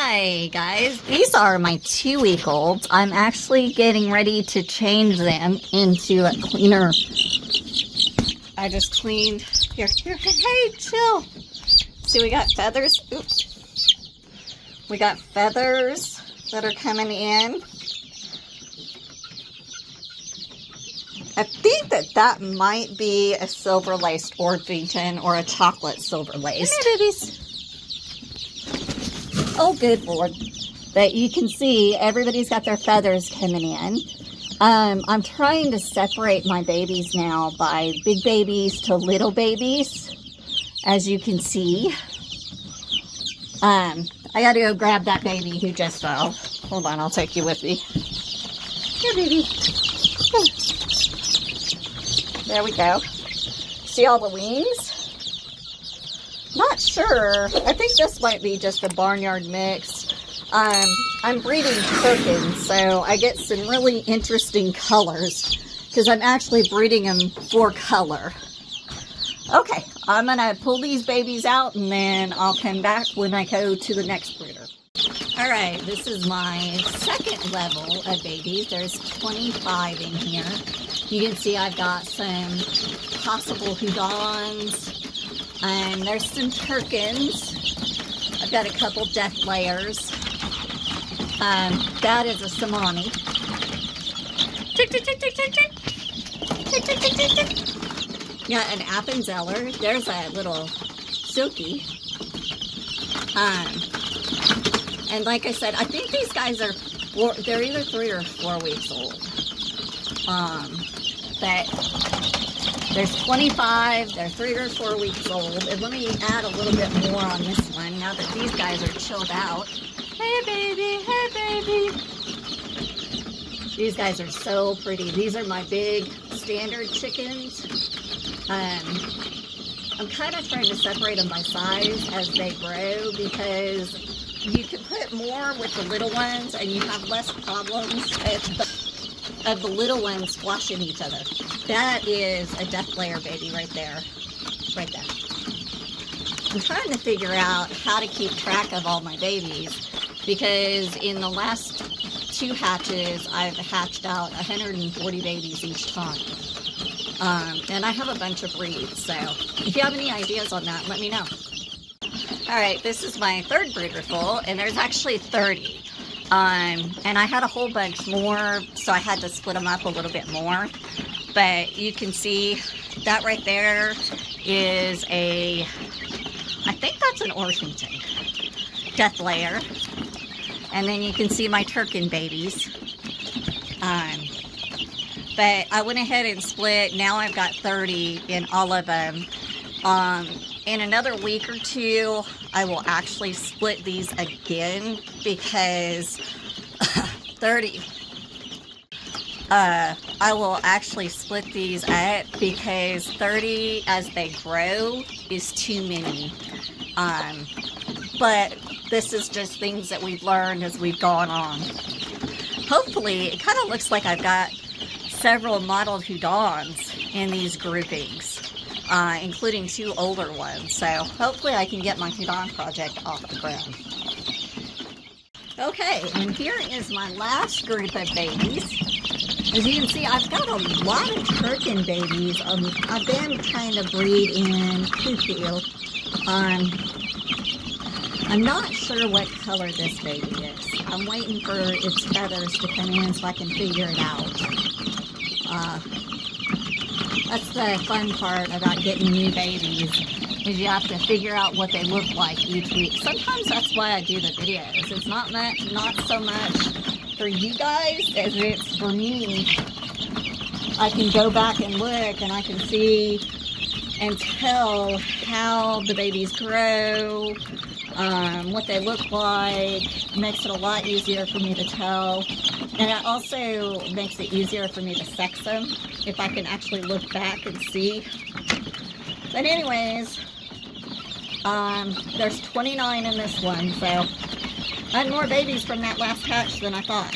Hi guys, these are my 2-week-olds. I'm actually getting ready to change them into a cleaner. I just cleaned. Here, hey, chill. See, we got feathers. Oops. We got feathers that are coming in. I think that might be a silver-laced Orpington or a chocolate silver-laced. Hey, babies. Oh, good Lord. But you can see everybody's got their feathers coming in. I'm trying to separate my babies now by big babies to little babies, as you can see. I gotta go grab that baby who just fell. Hold on, I'll take you with me. Here, baby. There we go. See all the wings? Not sure. I think this might be just a barnyard mix. I'm breeding Turkens, so I get some really interesting colors because I'm actually breeding them for color. Okay, I'm gonna pull these babies out and then I'll come back when I go to the next brooder. All right, this is my second level of babies. There's 25 in here. You can see I've got some possible Houdons. There's some Turkens. I've got a couple Deathlayers. That is a Samani. Tick, tick, tick, tick, tick, tick. Tick, tick, tick, tick, tick. Yeah, an Appenzeller. There's a little Silky. And like I said, I think these guys are, they're either 3 or 4 weeks old. But there's 25, they're 3 or 4 weeks old. And let me add a little bit more on this one now that these guys are chilled out. Hey baby, hey baby. These guys are so pretty. These are my big standard chickens. I'm kind of trying to separate them by size as they grow because you can put more with the little ones and you have less problems of the little ones squashing each other. That is a Deathlayer baby right there. Right there. I'm trying to figure out how to keep track of all my babies because in the last 2 hatches, I've hatched out 140 babies each time. And I have a bunch of breeds, so if you have any ideas on that, let me know. Alright, this is my 3rd brooder full, and there's actually 30. And I had a whole bunch more, so I had to split them up a little bit more. But you can see that right there is I think that's an Orpington Deathlayer. And then you can see my Turken babies. But I went ahead and split. Now I've got 30 in all of them. In another week or 2, I will actually split these again because 30. I will actually split these up because 30 as they grow is too many. But this is just things that we've learned as we've gone on. Hopefully, it kind of looks like I've got several mottled Houdons in these groupings, including 2 older ones. So hopefully I can get my Houdon project off the ground. Okay, and here is my last group of babies. As you can see, I've got a lot of Turken babies. I've been trying to breed in cuckoo. I'm not sure what color this baby is. I'm waiting for its feathers to come in so I can figure it out. That's the fun part about getting new babies, is you have to figure out what they look like each week. Sometimes that's why I do the videos. It's not so much for you guys as it's for me. I can go back and look and I can see and tell how the babies grow, what they look like. It makes it a lot easier for me to tell. And it also makes it easier for me to sex them if I can actually look back and see. But anyways, there's 29 in this one, so I had more babies from that last hatch than I thought.